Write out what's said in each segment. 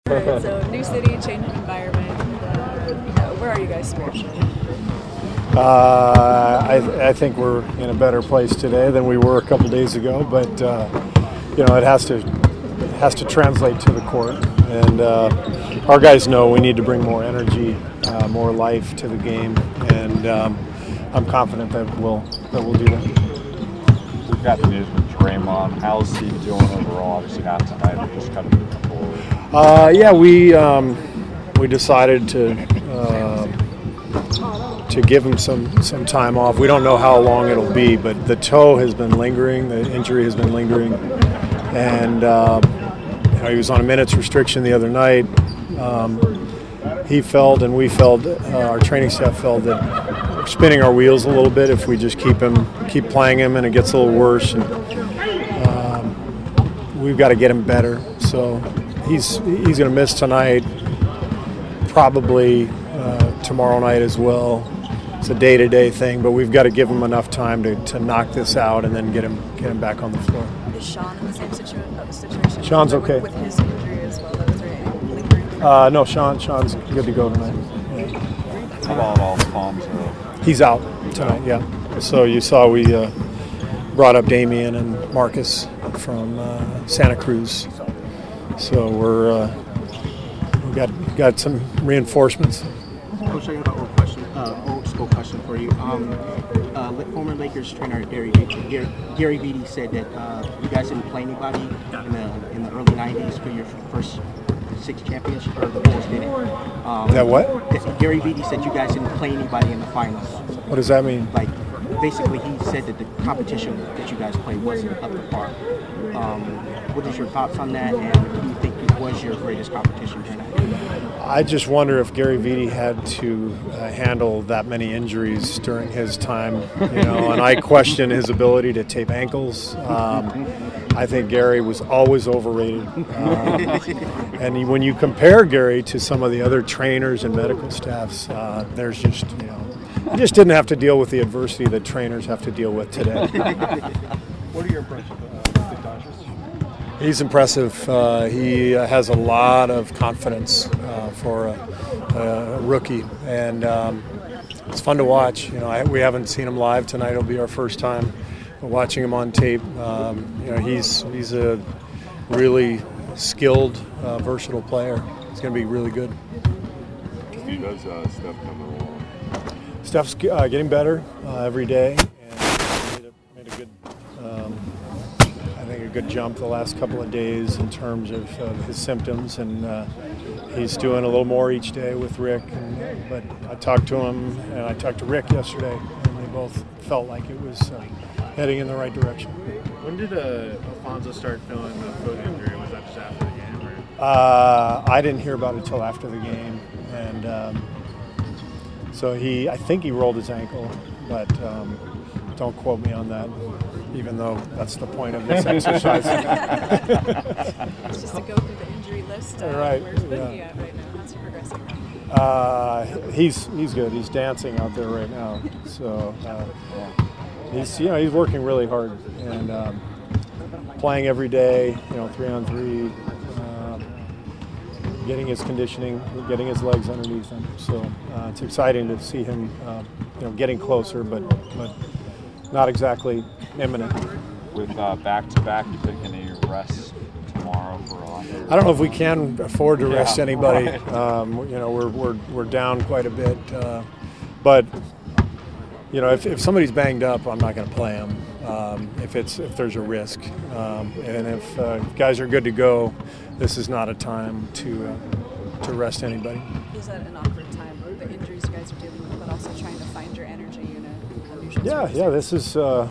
Right, so new city, change of environment. Where are you guys spiritually? I think we're in a better place today than we were a couple days ago, but it has to translate to the court, and our guys know we need to bring more energy, more life to the game, and I'm confident that we'll do that. We've got the news with Draymond. How's he doing overall? Obviously not tonight, but just kind of moving forward. Yeah, we decided to give him some time off. We don't know how long it'll be, but the toe has been lingering, the injury has been lingering, and he was on a minutes restriction the other night. He felt, and we felt, our training staff felt that we're spinning our wheels a little bit if we just keep playing him, and it gets a little worse. And we've got to get him better. So he's going to miss tonight, probably tomorrow night as well. It's a day-to-day thing, but we've got to give him enough time to knock this out and then get him back on the floor. Is Sean in the same situation? Sean's okay. With his injury as well, that was right. No, Sean's good to go tonight. Yeah. How about Alfonso? He's out tonight, yeah. So you saw we brought up Damian and Marcus from Santa Cruz. So we've got some reinforcements. Coach, I got an old school question for you. Former Lakers trainer Gary Vitti said that you guys didn't play anybody in the early '90s for your first 6 championships, or the Bulls didn't. That what? Gary Vitti said you guys didn't play anybody in the finals. What does that mean? Like, basically, he said that the competition that you guys played wasn't up to par. What is your thoughts on that, and who you think was your greatest competition tonight? I just wonder if Gary Vitti had to handle that many injuries during his time, and I question his ability to tape ankles. I think Gary was always overrated. And when you compare Gary to some of the other trainers and medical staffs, there's just, he just didn't have to deal with the adversity that trainers have to deal with today. What are your impressions of the Dodgers? He's impressive. He has a lot of confidence for a rookie, and it's fun to watch. We haven't seen him live tonight. It'll be our first time watching him on tape. He's a really skilled, versatile player. He's going to be really good. Steve, how's Steph coming along? Steph's getting better every day, and made a good. I think a good jump the last couple of days in terms of his symptoms, and he's doing a little more each day with Rick. But I talked to him and I talked to Rick yesterday, and they both felt like it was heading in the right direction. When did Alfonso start feeling the foot injury? Was that just after the game? Or? I didn't hear about it until after the game, and so I think he rolled his ankle, but don't quote me on that, even though that's the point of this exercise. It's just to go through the injury list. Right. Where's Boogie at right now? How's he progressing? He's good. He's dancing out there right now. So he's working really hard and playing every day. 3-on-3, getting his conditioning, getting his legs underneath him. So it's exciting to see him, getting closer, but not exactly imminent. With back-to-back, you think any rest tomorrow for a lot? I don't know if we can afford to rest anybody. Right. We're down quite a bit, but if somebody's banged up, I'm not going to play them if there's a risk, and if guys are good to go, this is not a time to rest anybody. Is that an awkward time, the injuries you guys are dealing with, but also trying to find your energy? Yeah. This is the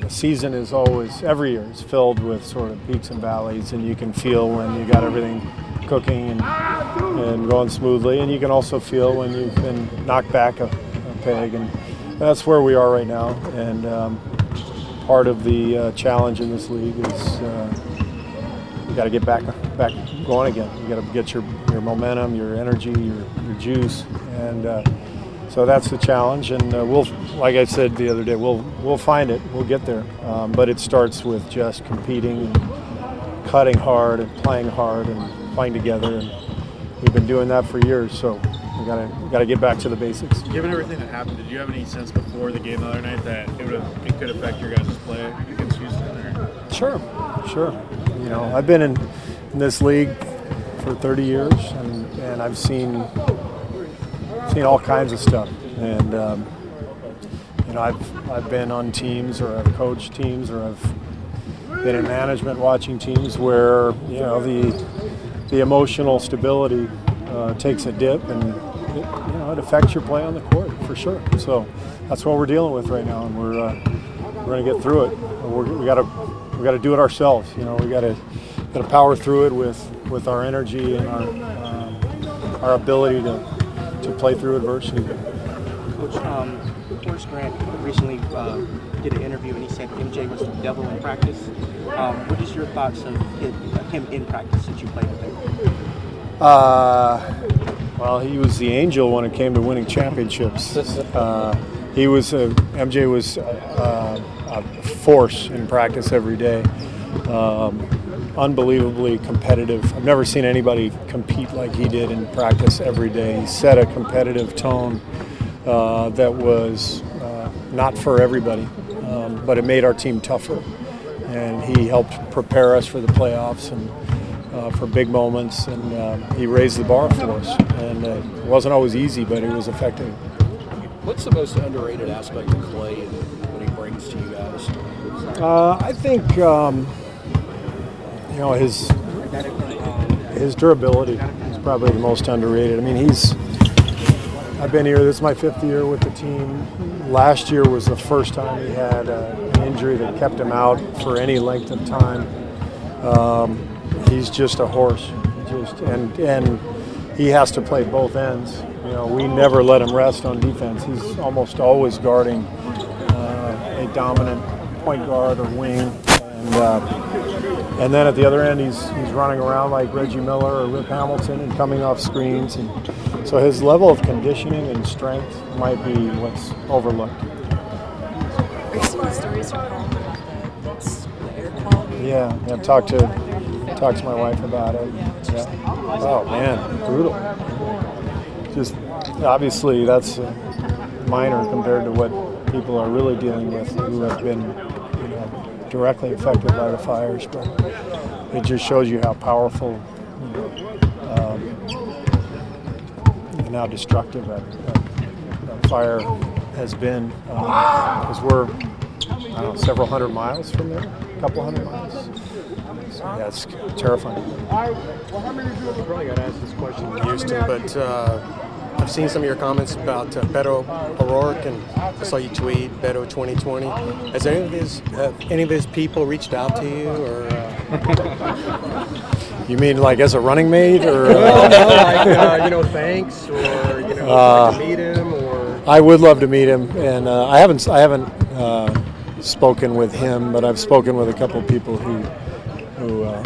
season is always, every year is filled with sort of peaks and valleys, and you can feel when you got everything cooking and going smoothly, and you can also feel when you've been knocked back a peg, and that's where we are right now. And part of the challenge in this league is you got to get back going again. You got to get your momentum, your energy, your juice, and so that's the challenge. And we'll, like I said the other day, we'll find it. We'll get there. But it starts with just competing cutting hard and playing together, and we've been doing that for years. So we gotta get back to the basics. Given everything that happened, did you have any sense before the game the other night that it could affect your guys' play against Houston? Or? Sure. You know, I've been in this league for 30 years, and I've seen all kinds of stuff. And you know, I've been on teams, or I've coached teams, or I've been in management watching teams where, you know, the emotional stability takes a dip, and it affects your play on the court for sure. So that's what we're dealing with right now, and we're going to get through it. We got to do it ourselves. You know, we got to power through it with our energy and our ability to play through adversity. Coach, Horace Grant recently did an interview, and he said MJ was the devil in practice. What is your thoughts of him in practice since you played with him? Well, he was the angel when it came to winning championships. MJ was a force in practice every day. Unbelievably competitive. I've never seen anybody compete like he did in practice every day. He set a competitive tone that was not for everybody, but it made our team tougher. And he helped prepare us for the playoffs and for big moments, and he raised the bar for us. And it wasn't always easy, but it was effective. What's the most underrated aspect of Clay and what he brings to you guys? I think his durability is probably the most underrated. I mean, I've been here, this is my 5th year with the team. Last year was the first time he had an injury that kept him out for any length of time. He's just a horse, and he has to play both ends. You know, we never let him rest on defense. He's almost always guarding a dominant point guard or wing, and then at the other end he's running around like Reggie Miller or Rip Hamilton and coming off screens, and so his level of conditioning and strength might be what's overlooked. Are you seeing stories from home about the air quality? Yeah, I've talked to my wife about it. Yeah. Oh man, brutal. Just obviously that's minor compared to what people are really dealing with who have been, you know, directly affected by the fires. But it just shows you how powerful, and how destructive that fire has been. Because we're, I don't know, several hundred miles from there, a couple hundred miles. So yeah, it's terrifying. You probably got asked this question in Houston, but I've seen some of your comments about Beto O'Rourke, and I saw you tweet Beto 2020. Has any of his people reached out to you, or? You mean like as a running mate, or? No, thanks, or like to meet him, or. I would love to meet him, and I haven't spoken with him, but I've spoken with a couple of people who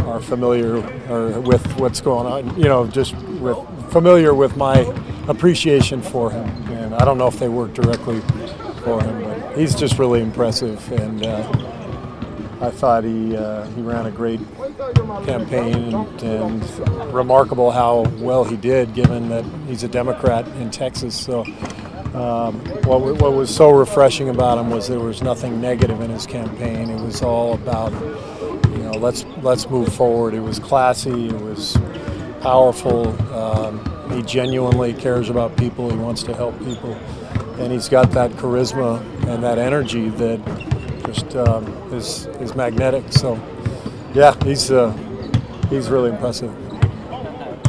are familiar with what's going on. Just familiar with my appreciation for him, and I don't know if they work directly for him, but he's just really impressive, and I thought he ran a great campaign, and remarkable how well he did, given that he's a Democrat in Texas. So what was so refreshing about him was there was nothing negative in his campaign. It was all about, let's move forward. It was classy. It was powerful. He genuinely cares about people. He wants to help people, and he's got that charisma and that energy that just is magnetic. So, yeah, he's really impressive.